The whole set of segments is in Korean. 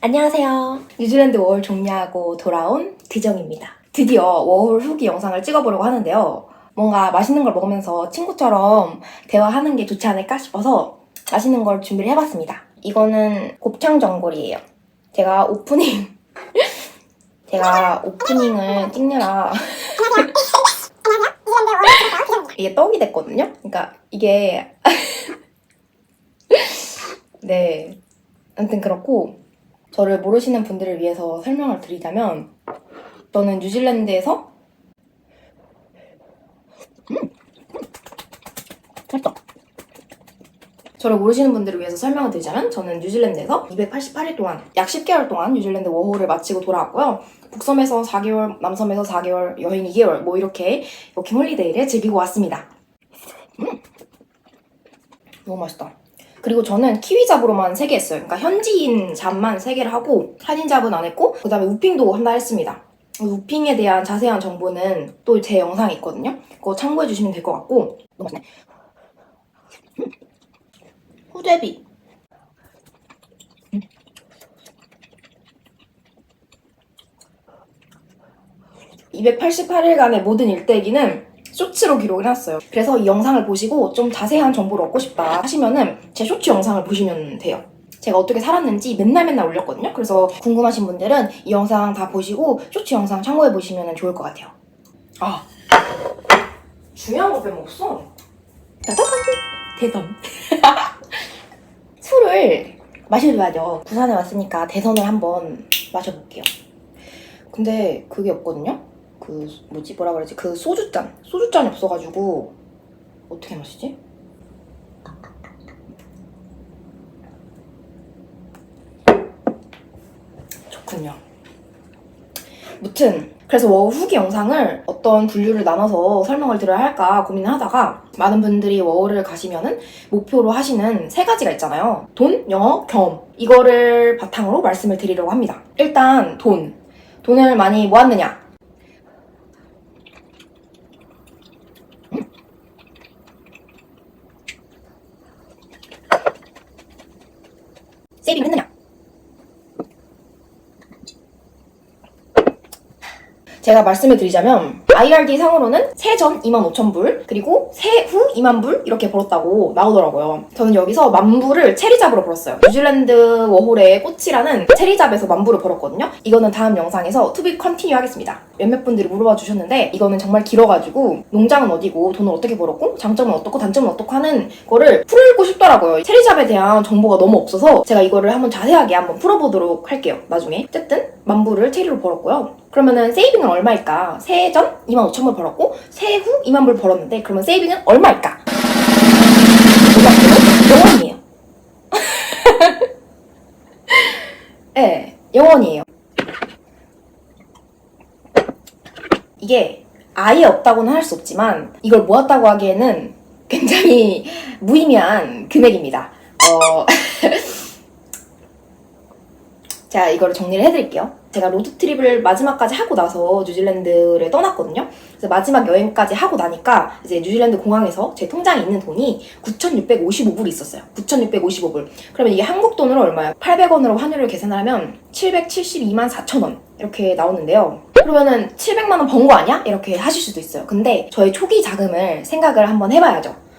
안녕하세요. 뉴질랜드 워홀 종료하고 돌아온 드정입니다. 드디어 워홀 후기 영상을 찍어보려고 하는데요. 뭔가 맛있는 걸 먹으면서 친구처럼 대화하는 게 좋지 않을까 싶어서 맛있는 걸 준비를 해봤습니다. 이거는 곱창 전골이에요. 제가 오프닝을 찍느라 이게 떡이 됐거든요? 그러니까 이게 네, 아무튼 그렇고 저를 모르시는 분들을 위해서 설명을 드리자면 저는 뉴질랜드에서 맛있다. 저를 모르시는 분들을 위해서 설명을 드리자면 저는 뉴질랜드에서 288일 동안 약 10개월 동안 뉴질랜드 워홀을 마치고 돌아왔고요. 북섬에서 4개월, 남섬에서 4개월, 여행 2개월 뭐 이렇게 워킹 홀리데이를 즐기고 왔습니다. 너무 맛있다. 그리고 저는 키위 잡으로만 3개 했어요. 그러니까 현지인 잡만 3개를 하고 한인 잡은 안 했고 그 다음에 우핑도 한 달 했습니다. 우핑에 대한 자세한 정보는 또 제 영상에 있거든요. 그거 참고해주시면 될 것 같고 너무 맛있네. 후제비 288일간의 모든 일대기는 쇼츠로 기록을 해놨어요. 그래서 이 영상을 보시고 좀 자세한 정보를 얻고 싶다 하시면은 제 쇼츠 영상을 보시면 돼요. 제가 어떻게 살았는지 맨날 올렸거든요. 그래서 궁금하신 분들은 이 영상 다 보시고 쇼츠 영상 참고해 보시면 좋을 것 같아요. 아, 중요한 거 빼먹었어. 짜자잔! 대선. 술을 마셔줘야죠. 부산에 왔으니까 대선을 한번 마셔볼게요. 근데 그게 없거든요? 뭐라 그러지? 소주잔이 없어가지고 어떻게 마시지? 좋군요. 무튼 그래서 워홀 후기 영상을 어떤 분류를 나눠서 설명을 드려야 할까 고민을 하다가 많은 분들이 워홀을 가시면은 목표로 하시는 3가지가 있잖아요. 돈, 영어, 경험. 이거를 바탕으로 말씀을 드리려고 합니다. 일단 돈을 많이 모았느냐? 세이빙 했느냐? 제가 말씀을 드리자면 IRD 상으로는 세전 25,000불 그리고 세후 20,000불 이렇게 벌었다고 나오더라고요. 저는 여기서 10,000불을 체리잡으로 벌었어요. 뉴질랜드 워홀의 꽃이라는 체리잡에서 10,000불을 벌었거든요. 이거는 다음 영상에서 투비 컨티뉴 하겠습니다. 몇몇 분들이 물어봐 주셨는데 이거는 정말 길어가지고 농장은 어디고 돈을 어떻게 벌었고 장점은 어떻고 단점은 어떻고 하는 거를 풀고 싶더라고요. 체리잡에 대한 정보가 너무 없어서 제가 이거를 한번 자세하게 한번 풀어보도록 할게요. 나중에. 어쨌든 10,000불을 체리로 벌었고요. 그러면은 세이빙은 얼마일까? 세전 25,000불 벌었고 세후 20,000불 벌었는데 그러면 세이빙은 얼마일까? 영원이에요. 네, 영원이에요. 이게 아예 없다고는 할 수 없지만 이걸 모았다고 하기에는 굉장히 무의미한 금액입니다. 제가 이거를 정리를 해드릴게요. 제가 로드트립을 마지막까지 하고 나서 뉴질랜드를 떠났거든요. 그래서 마지막 여행까지 하고 나니까 이제 뉴질랜드 공항에서 제 통장에 있는 돈이 9,655불이 있었어요. 9,655불. 그러면 이게 한국 돈으로 얼마예요? 800원으로 환율을 계산을 하면 772만 4천원 이렇게 나오는데요. 그러면은 700만 원 번 거 아니야? 이렇게 하실 수도 있어요. 근데 저의 초기 자금을 생각을 한번 해봐야죠.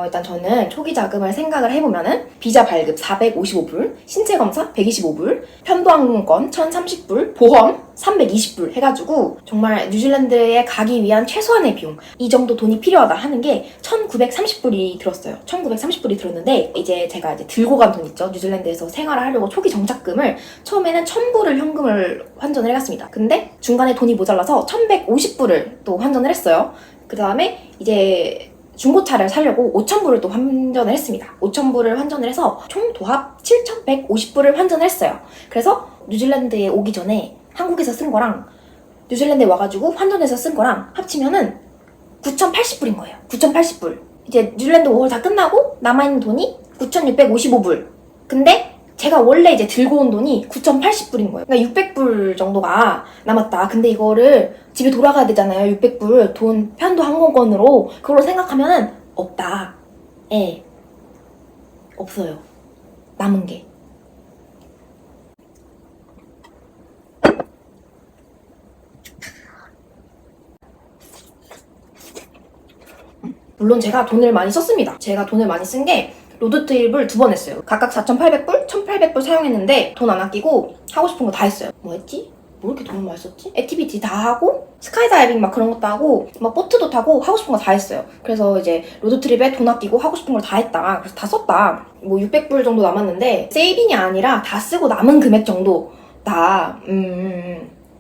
일단 저는 초기 자금을 생각을 해보면은 비자 발급 455불, 신체 검사 125불, 편도항공권 1,030불, 보험 320불 해가지고 정말 뉴질랜드에 가기 위한 최소한의 비용 이 정도 돈이 필요하다 하는 게 1,930불이 들었어요. 1,930불이 들었는데 이제 제가 들고 간 돈 있죠. 뉴질랜드에서 생활을 하려고 초기 정착금을 처음에는 1,000불을 현금을 환전을 해갔습니다. 근데 중간에 돈이 모자라서 1,150불을 또 환전을 했어요. 그 다음에 이제 중고차를 사려고 5,000불을 또 환전을 했습니다. 5,000불을 환전을 해서 총 도합 7,150불을 환전을 했어요. 그래서 뉴질랜드에 오기 전에 한국에서 쓴 거랑 뉴질랜드에 와가지고 환전해서 쓴 거랑 합치면은 9,080불인 거예요. 9,080불. 이제 뉴질랜드 워홀 다 끝나고 남아있는 돈이 9,655불. 근데 제가 원래 이제 들고 온 돈이 9,080불인 거예요. 그러니까 600불 정도가 남았다. 근데 이거를 집에 돌아가야 되잖아요. 600불 돈 편도 항공권으로 그걸로 생각하면은 없다. 예. 없어요. 남은 게. 물론 제가 돈을 많이 썼습니다. 제가 돈을 많이 쓴 게 로드트립을 2번 했어요. 각각 4,800불, 1,800불 사용했는데 돈 안 아끼고 하고 싶은 거 다 했어요. 뭐 했지? 뭐 이렇게 돈을 많이 썼지? 액티비티 다 하고 스카이다이빙 막 그런 것도 하고 막 보트도 타고 하고 싶은 거 다 했어요. 그래서 이제 로드트립에 돈 아끼고 하고 싶은 걸 다 했다. 그래서 다 썼다. 뭐 600불 정도 남았는데 세이빙이 아니라 다 쓰고 남은 금액 정도 다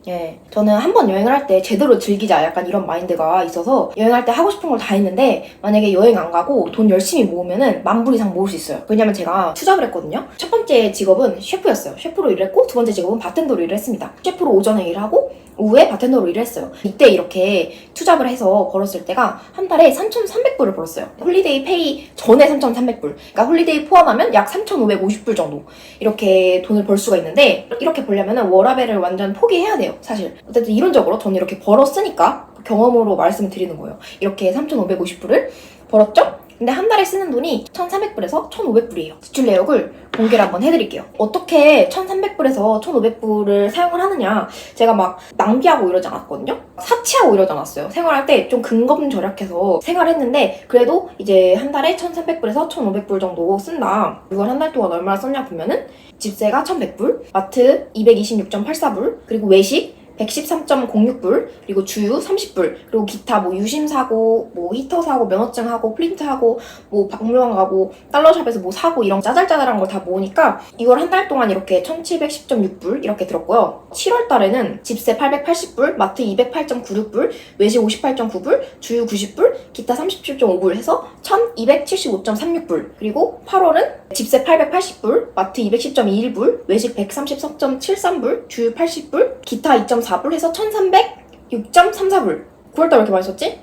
예, 저는 한 번 여행을 할 때 제대로 즐기자 약간 이런 마인드가 있어서 여행할 때 하고 싶은 걸 다 했는데 만약에 여행 안 가고 돈 열심히 모으면은 10,000불 이상 모을 수 있어요. 왜냐면 제가 투잡을 했거든요. 첫 번째 직업은 셰프였어요. 셰프로 일했고 두 번째 직업은 바텐더로 일을 했습니다. 셰프로 오전에 일하고 오후에 바텐더로 일을 했어요. 이때 이렇게 투잡을 해서 벌었을 때가 한 달에 3,300불을 벌었어요. 홀리데이 페이 전에 3,300불. 그러니까 홀리데이 포함하면 약 3,550불 정도 이렇게 돈을 벌 수가 있는데 이렇게 벌려면 워라밸을 완전 포기해야 돼요. 사실 어쨌든 이론적으로 저는 이렇게 벌었으니까 경험으로 말씀을 드리는 거예요. 이렇게 3,550불을 벌었죠? 근데 한 달에 쓰는 돈이 1,400불에서 1,500불이에요. 지출 내역을 공개를 한번 해드릴게요. 어떻게 1,300불에서 1,500불을 사용을 하느냐. 제가 막 낭비하고 이러지 않았거든요. 사치하고 이러지 않았어요. 생활할 때 좀 근검절약해서 생활했는데 그래도 이제 한 달에 1,300불에서 1,500불 정도 쓴다. 이걸 한 달 동안 얼마나 썼냐 보면은 집세가 1,100불, 마트 226.84불, 그리고 외식 113.06불, 그리고 주유 30불, 그리고 기타 뭐 유심 사고, 뭐 히터 사고, 면허증 하고, 프린트 하고, 뭐 박물관 가고, 달러샵에서 뭐 사고 이런 짜잘짜잘한 걸 다 모으니까 이걸 한 달 동안 이렇게 1,710.6불 이렇게 들었고요. 7월 달에는 집세 880불, 마트 208.96불, 외식 58.9불, 주유 90불, 기타 37.5불 해서 1,275.36불. 그리고 8월은 집세 880불, 마트 210.21불, 외식 133.73불, 주유 80불, 기타 2.4불 해서 1,306.34불. 9월달 왜 이렇게 많이 썼지?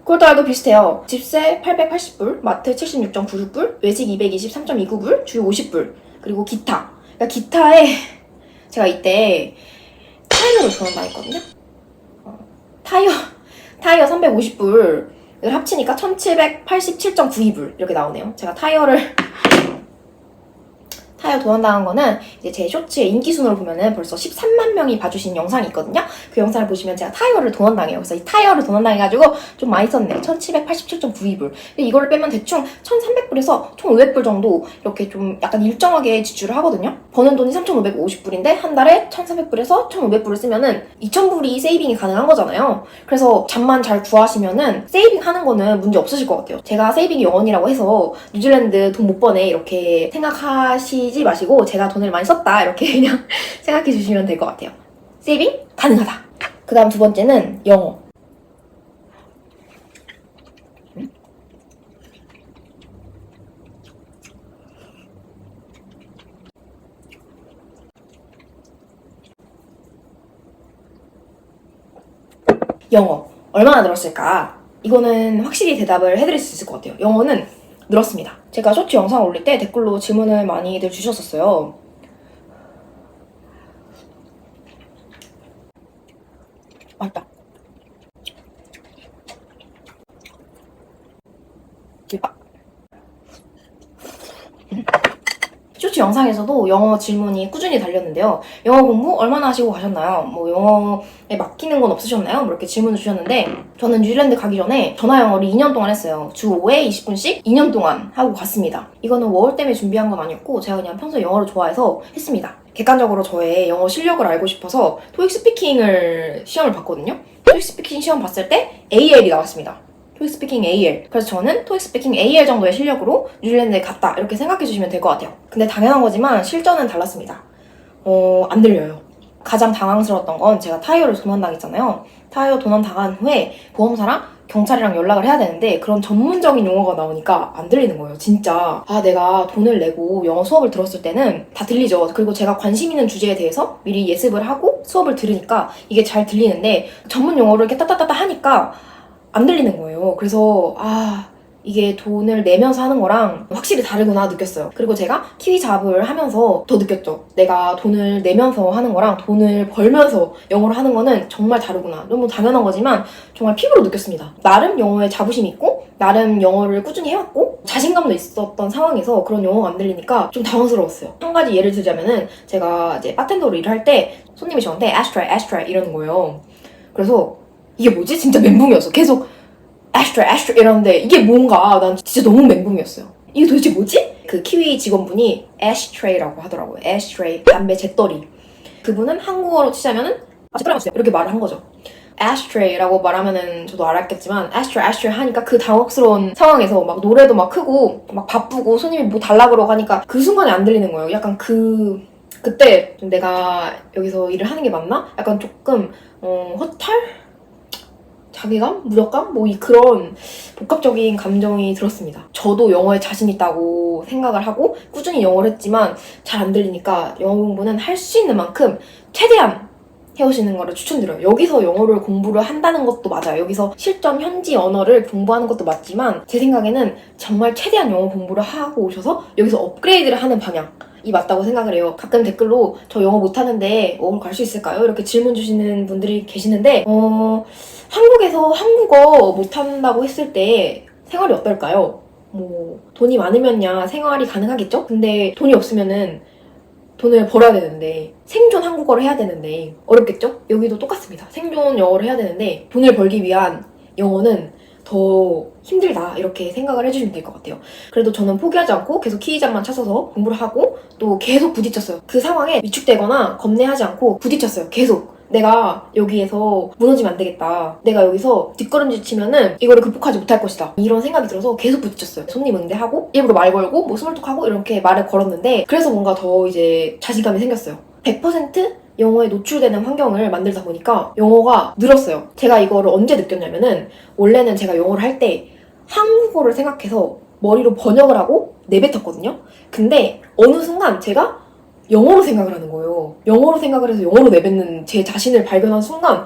9월달도 비슷해요. 집세 880불, 마트 76.96불, 외식 223.29불, 주유 50불, 그리고 기타. 그러니까 기타에 제가 이때 타이어를 전환당했거든요. 타이어 350불 이걸 합치니까 1,787.92불 이렇게 나오네요. 제가 타이어 도난당한 거는 이제 제 쇼츠의 인기 순으로 보면은 벌써 13만 명이 봐주신 영상이 있거든요. 그 영상을 보시면 제가 타이어를 도난당해요. 그래서 이 타이어를 도난당해가지고 좀 많이 썼네. 1,787.92불. 이거를 빼면 대충 1,300불에서 1,500불 정도 이렇게 좀 약간 일정하게 지출을 하거든요. 버는 돈이 3,550불인데 한 달에 1,400불에서 1,500불을 쓰면은 2,000불이 세이빙이 가능한 거잖아요. 그래서 잠만 잘 구하시면은 세이빙 하는 거는 문제 없으실 것 같아요. 제가 세이빙이 영원이라고 해서 뉴질랜드 돈 못 버네 이렇게 생각하시지 마시고 제가 돈을 많이 썼다 이렇게 그냥 생각해 주시면 될 것 같아요. 세이빙 가능하다. 그 다음 두 번째는 영어. 영어 얼마나 늘었을까? 이거는 확실히 대답을 해드릴 수 있을 것 같아요. 영어는 늘었습니다. 제가 쇼츠 영상 올릴 때 댓글로 질문을 많이들 주셨었어요. 맛있다. 쇼츠 영상에서도 영어 질문이 꾸준히 달렸는데요. 영어 공부 얼마나 하시고 가셨나요? 뭐 영어에 맡기는 건 없으셨나요? 뭐 이렇게 질문을 주셨는데 저는 뉴질랜드 가기 전에 전화 영어를 2년 동안 했어요. 주 5회 20분씩 2년 동안 하고 갔습니다. 이거는 워홀 때문에 준비한 건 아니었고 제가 그냥 평소에 영어를 좋아해서 했습니다. 객관적으로 저의 영어 실력을 알고 싶어서 토익 스피킹을 시험을 봤거든요. 토익 스피킹 시험 봤을 때 AL이 나왔습니다. 토익 스피킹 AL. 그래서 저는 토익 스피킹 AL 정도의 실력으로 뉴질랜드에 갔다 이렇게 생각해 주시면 될 것 같아요. 근데 당연한 거지만 실전은 달랐습니다. 안 들려요. 가장 당황스러웠던 건 제가 타이어를 도난당했잖아요. 타이어 도난당한 후에 보험사랑 경찰이랑 연락을 해야 되는데 그런 전문적인 용어가 나오니까 안 들리는 거예요. 진짜 내가 돈을 내고 영어 수업을 들었을 때는 다 들리죠. 그리고 제가 관심 있는 주제에 대해서 미리 예습을 하고 수업을 들으니까 이게 잘 들리는데 전문 용어를 이렇게 따따따따 하니까 안 들리는 거예요. 그래서 이게 돈을 내면서 하는 거랑 확실히 다르구나 느꼈어요. 그리고 제가 키위 잡을 하면서 더 느꼈죠. 내가 돈을 내면서 하는 거랑 돈을 벌면서 영어를 하는 거는 정말 다르구나. 너무 당연한 거지만 정말 피부로 느꼈습니다. 나름 영어에 자부심이 있고 나름 영어를 꾸준히 해왔고 자신감도 있었던 상황에서 그런 영어가 안 들리니까 좀 당황스러웠어요. 한 가지 예를 들자면은 제가 이제 바텐더로 일할 때 손님이 저한테 Ashtray, Ashtray 이러는 거예요. 그래서 이게 뭐지? 진짜 멘붕이었어. 계속 ashtray 이러는데 이게 뭔가 난 진짜 너무 멘붕이었어요. 이게 도대체 뭐지? 그 키위 직원분이 ashtray라고 하더라고요. ashtray, 담배 재떨이. 그분은 한국어로 치자면은 재떨이 맞으세요 이렇게 말을 한 거죠. ashtray라고 말하면은 저도 알았겠지만 ashtray 하니까 그 당혹스러운 상황에서 막 노래도 막 크고 막 바쁘고 손님이 뭐 달라 그러고 하니까 그 순간에 안 들리는 거예요. 약간 그때 좀 내가 여기서 일을 하는 게 맞나? 약간 조금 허탈? 자괴감? 무력감? 뭐 그런 복합적인 감정이 들었습니다. 저도 영어에 자신 있다고 생각을 하고 꾸준히 영어를 했지만 잘 안 들리니까 영어 공부는 할 수 있는 만큼 최대한 해오시는 거를 추천드려요. 여기서 영어를 공부를 한다는 것도 맞아요. 여기서 실전 현지 언어를 공부하는 것도 맞지만 제 생각에는 정말 최대한 영어 공부를 하고 오셔서 여기서 업그레이드를 하는 방향이 맞다고 생각을 해요. 가끔 댓글로 저 영어 못하는데 갈 수 있을까요? 이렇게 질문 주시는 분들이 계시는데 한국에서 한국어 못한다고 했을 때 생활이 어떨까요? 뭐 돈이 많으면야 생활이 가능하겠죠? 근데 돈이 없으면은 돈을 벌어야 되는데 생존 한국어를 해야 되는데 어렵겠죠? 여기도 똑같습니다. 생존 영어를 해야 되는데 돈을 벌기 위한 영어는 더 힘들다 이렇게 생각을 해주시면 될 것 같아요. 그래도 저는 포기하지 않고 계속 키이장만 찾아서 공부를 하고 또 계속 부딪혔어요. 그 상황에 위축되거나 겁내하지 않고 부딪혔어요. 계속. 내가 여기에서 무너지면 안 되겠다. 내가 여기서 뒷걸음질 치면은 이거를 극복하지 못할 것이다. 이런 생각이 들어서 계속 부딪혔어요. 손님 응대하고 일부러 말 걸고 뭐 스몰톡하고 이렇게 말을 걸었는데 그래서 뭔가 더 이제 자신감이 생겼어요. 100% 영어에 노출되는 환경을 만들다 보니까 영어가 늘었어요. 제가 이거를 언제 느꼈냐면은 원래는 제가 영어를 할 때 한국어를 생각해서 머리로 번역을 하고 내뱉었거든요. 근데 어느 순간 제가 영어로 생각을 하는 거예요. 영어로 생각을 해서 영어로 내뱉는 제 자신을 발견한 순간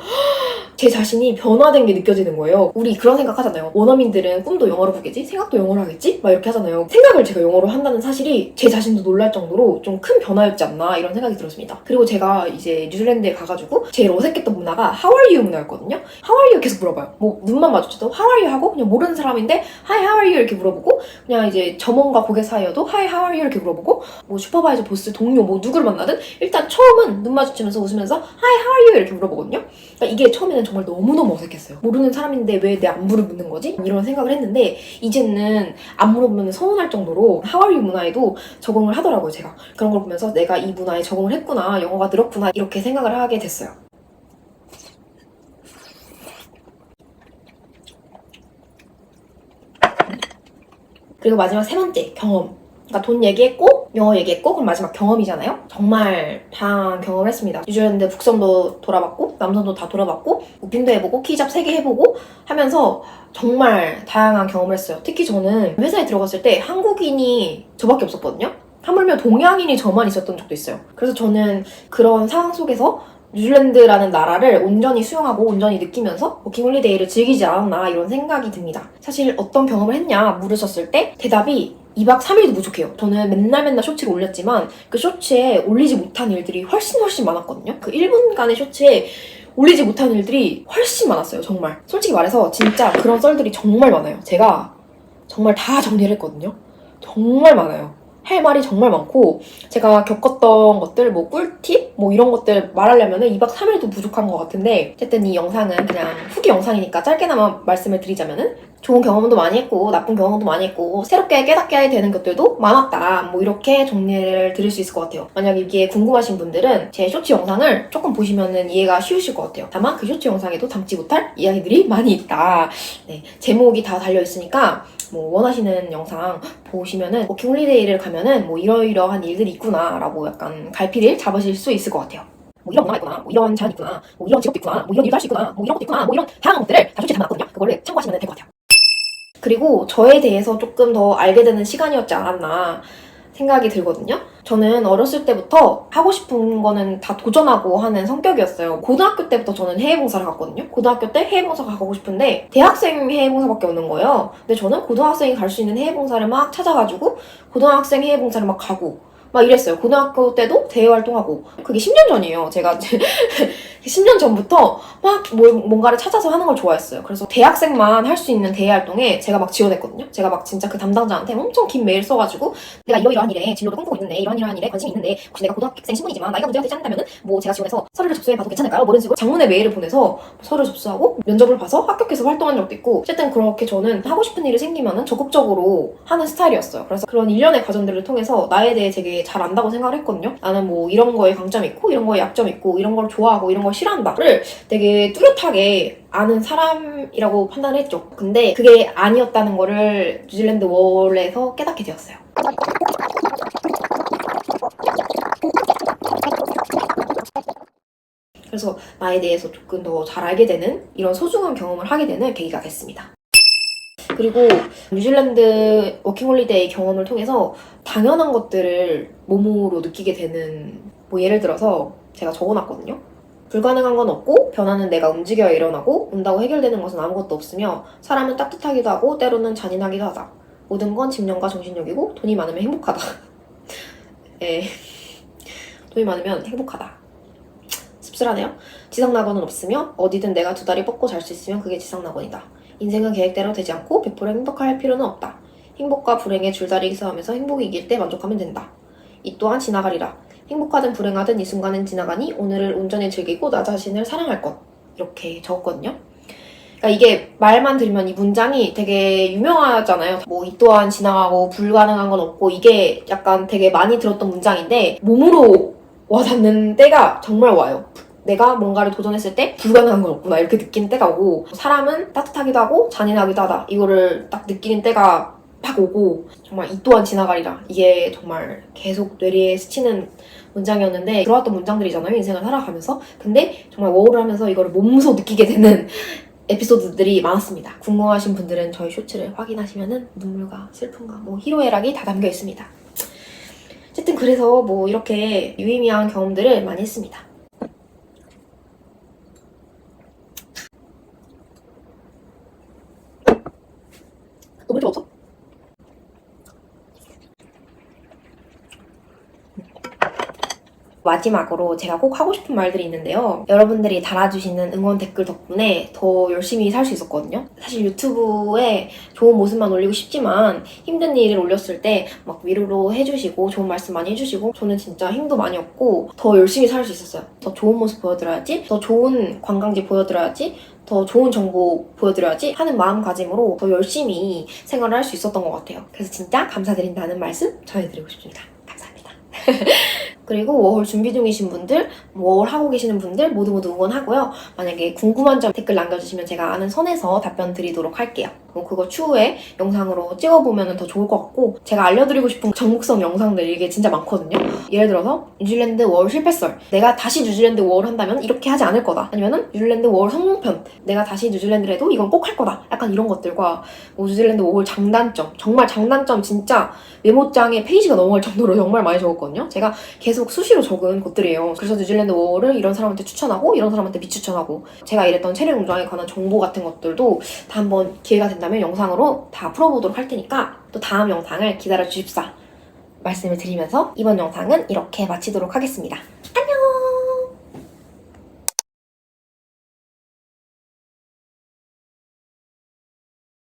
제 자신이 변화된 게 느껴지는 거예요. 우리 그런 생각 하잖아요. 원어민들은 꿈도 영어로 꾸겠지? 생각도 영어로 하겠지? 막 이렇게 하잖아요. 생각을 제가 영어로 한다는 사실이 제 자신도 놀랄 정도로 좀 큰 변화였지 않나 이런 생각이 들었습니다. 그리고 제가 이제 뉴질랜드에 가가지고 제일 어색했던 문화가 How are you 문화였거든요. How are you 계속 물어봐요. 뭐 눈만 마주쳐도 How are you 하고 그냥 모르는 사람인데 Hi, how are you 이렇게 물어보고 그냥 이제 점원과 고객 사이여도 Hi, how are you 이렇게 물어보고 뭐 슈퍼바이저, 보스, 동료 뭐 누구를 만나든 일단 처음은 눈 마주치면서 웃으면서 Hi, how are you 이렇게 물어보거든요. 그러니까 이게 처음에는 정말 너무너무 어색했어요. 모르는 사람인데 왜 내 안부를 묻는 거지? 이런 생각을 했는데 이제는 안 물어보면 서운할 정도로 How are you 문화에도 적응을 하더라고요, 제가. 그런 걸 보면서 내가 이 문화에 적응을 했구나, 영어가 늘었구나 이렇게 생각을 하게 됐어요. 그리고 마지막 세 번째, 경험. 그러니까 돈 얘기했고 영어 얘기했고 그럼 마지막 경험이잖아요. 정말 다양한 경험을 했습니다. 뉴질랜드 북섬도 돌아봤고 남섬도 다 돌아봤고 우핀도 해보고 키잡 3개 해보고 하면서 정말 다양한 경험을 했어요. 특히 저는 회사에 들어갔을 때 한국인이 저밖에 없었거든요. 하물며 동양인이 저만 있었던 적도 있어요. 그래서 저는 그런 상황 속에서 뉴질랜드라는 나라를 온전히 수용하고 온전히 느끼면서 워킹홀리데이를 즐기지 않았나 이런 생각이 듭니다. 사실 어떤 경험을 했냐 물으셨을 때 대답이 2박 3일도 부족해요. 저는 맨날 쇼츠를 올렸지만 그 쇼츠에 올리지 못한 일들이 훨씬 많았거든요. 그 1분간의 쇼츠에 올리지 못한 일들이 훨씬 많았어요. 정말. 솔직히 말해서 진짜 그런 썰들이 정말 많아요. 제가 정말 다 정리를 했거든요. 정말 많아요. 할 말이 정말 많고 제가 겪었던 것들 뭐 꿀팁 뭐 이런 것들 말하려면은 2박 3일도 부족한 것 같은데 어쨌든 이 영상은 그냥 후기 영상이니까 짧게나마 말씀을 드리자면은 좋은 경험도 많이 했고 나쁜 경험도 많이 했고 새롭게 깨닫게 되는 것들도 많았다 뭐 이렇게 정리를 드릴 수 있을 것 같아요. 만약 이게 궁금하신 분들은 제 쇼츠 영상을 조금 보시면은 이해가 쉬우실 것 같아요. 다만 그 쇼츠 영상에도 담지 못할 이야기들이 많이 있다. 네, 제목이 다 달려있으니까 뭐 원하시는 영상 보시면은 워킹홀리데이를 가면은 뭐 이러이러한 일들이 있구나 라고 약간 갈피를 잡으실 수 있을 것 같아요. 뭐 이런 문화가 있구나, 뭐 이런 제한이 있구나, 뭐 이런 직업도 있구나, 뭐 이런 일도 할 수 있구나, 뭐 이런 것도 있구나, 뭐 이런 다양한 것들을 다 쇼츠에 담아놨거든요. 그거를 참고하시면 될 것 같아요. 그리고 저에 대해서 조금 더 알게 되는 시간이었지 않았나 생각이 들거든요. 저는 어렸을 때부터 하고 싶은 거는 다 도전하고 하는 성격이었어요. 고등학교 때부터 저는 해외봉사를 갔거든요. 고등학교 때 해외봉사가 가고 싶은데 대학생 해외봉사밖에 없는 거예요. 근데 저는 고등학생이 갈 수 있는 해외봉사를 막 찾아가지고 고등학생 해외봉사를 막 가고 막 이랬어요. 고등학교 때도 대외활동하고 그게 10년 전이에요. 제가 10년 전부터 막 뭔가를 찾아서 하는 걸 좋아했어요. 그래서 대학생만 할 수 있는 대외 활동에 제가 막 지원했거든요. 제가 막 진짜 그 담당자한테 엄청 긴 메일 써가지고 내가 이러이러한 일에 진로도 꿈꾸고 있는데 이러이러한 일에 관심이 있는데 혹시 내가 고등학생 신분이지만 나이가 문제가 되지 않다면은 뭐 제가 지원해서 서류를 접수해봐도 괜찮을까요? 뭐 이런 식으로 장문의 메일을 보내서 서류 접수하고 면접을 봐서 합격해서 활동한 적도 있고 어쨌든 그렇게 저는 하고 싶은 일이 생기면은 적극적으로 하는 스타일이었어요. 그래서 그런 일련의 과정들을 통해서 나에 대해 되게 잘 안다고 생각을 했거든요. 나는 뭐 이런 거에 강점이 있고 이런 거에 약점이 있고 이런 걸 좋아하고 이런 걸 싫어한다를 되게 뚜렷하게 아는 사람이라고 판단을 했죠. 근데 그게 아니었다는 거를 뉴질랜드 월에서 깨닫게 되었어요. 그래서 나에 대해서 조금 더 잘 알게 되는 이런 소중한 경험을 하게 되는 계기가 됐습니다. 그리고 뉴질랜드 워킹홀리데이 경험을 통해서 당연한 것들을 몸으로 느끼게 되는, 뭐 예를 들어서 제가 적어놨거든요. 불가능한 건 없고 변화는 내가 움직여야 일어나고 온다고 해결되는 것은 아무것도 없으며 사람은 따뜻하기도 하고 때로는 잔인하기도 하다. 모든 건 집념과 정신력이고 돈이 많으면 행복하다. 예, 돈이 많으면 행복하다. 씁쓸하네요. 지상낙원은 없으며 어디든 내가 두 다리 뻗고 잘 수 있으면 그게 지상낙원이다. 인생은 계획대로 되지 않고 100% 행복할 필요는 없다. 행복과 불행의 줄다리기 싸움에서 행복이 이길 때 만족하면 된다. 이 또한 지나가리라. 행복하든 불행하든 이 순간은 지나가니 오늘을 온전히 즐기고 나 자신을 사랑할 것. 이렇게 적었거든요. 그러니까 이게 말만 들으면 이 문장이 되게 유명하잖아요. 뭐 이 또한 지나가고 불가능한 건 없고 이게 약간 되게 많이 들었던 문장인데 몸으로 와닿는 때가 정말 와요. 내가 뭔가를 도전했을 때 불가능한 건 없구나 이렇게 느끼는 때가 오고 사람은 따뜻하기도 하고 잔인하기도 하다 이거를 딱 느끼는 때가 막 오고 정말 이 또한 지나가리라 이게 정말 계속 뇌리에 스치는 문장이었는데 들어왔던 문장들이잖아요 인생을 살아가면서. 근데 정말 워홀을 하면서 이거를 몸소 느끼게 되는 에피소드들이 많았습니다. 궁금하신 분들은 저희 쇼츠를 확인하시면은 눈물과 슬픔과 뭐 희로애락이 다 담겨 있습니다. 어쨌든 그래서 뭐 이렇게 유의미한 경험들을 많이 했습니다. 너무 좀 없어? 마지막으로 제가 꼭 하고 싶은 말들이 있는데요. 여러분들이 달아주시는 응원 댓글 덕분에 더 열심히 살 수 있었거든요. 사실 유튜브에 좋은 모습만 올리고 싶지만 힘든 일을 올렸을 때 막 위로로 해주시고 좋은 말씀 많이 해주시고 저는 진짜 힘도 많이 얻고 더 열심히 살 수 있었어요. 더 좋은 모습 보여드려야지, 더 좋은 관광지 보여드려야지, 더 좋은 정보 보여드려야지 하는 마음가짐으로 더 열심히 생활을 할 수 있었던 것 같아요. 그래서 진짜 감사드린다는 말씀 전해드리고 싶습니다. 감사합니다. 그리고 워홀 준비 중이신 분들, 워홀 하고 계시는 분들 모두 응원하고요. 만약에 궁금한 점 댓글 남겨주시면 제가 아는 선에서 답변 드리도록 할게요. 그거 추후에 영상으로 찍어보면 더 좋을 것 같고 제가 알려드리고 싶은 전국성 영상들 이게 진짜 많거든요. 예를 들어서 뉴질랜드 워홀 실패썰, 내가 다시 뉴질랜드 워홀 한다면 이렇게 하지 않을 거다. 아니면은 뉴질랜드 워홀 성공편, 내가 다시 뉴질랜드를 해도 이건 꼭 할 거다. 약간 이런 것들과 뭐 뉴질랜드 워홀 장단점, 정말 장단점 진짜 메모장에 페이지가 넘어갈 정도로 정말 많이 적었거든요. 제가 계속 수시로 적은 것들이에요. 그래서 뉴질랜드 워홀을 이런 사람한테 추천하고 이런 사람한테 비추천하고 제가 일했던 체력 운동에 관한 정보 같은 것들도 다 한번 기회가 된다면 영상으로 다 풀어보도록 할 테니까 또 다음 영상을 기다려 주십사 말씀을 드리면서 이번 영상은 이렇게 마치도록 하겠습니다.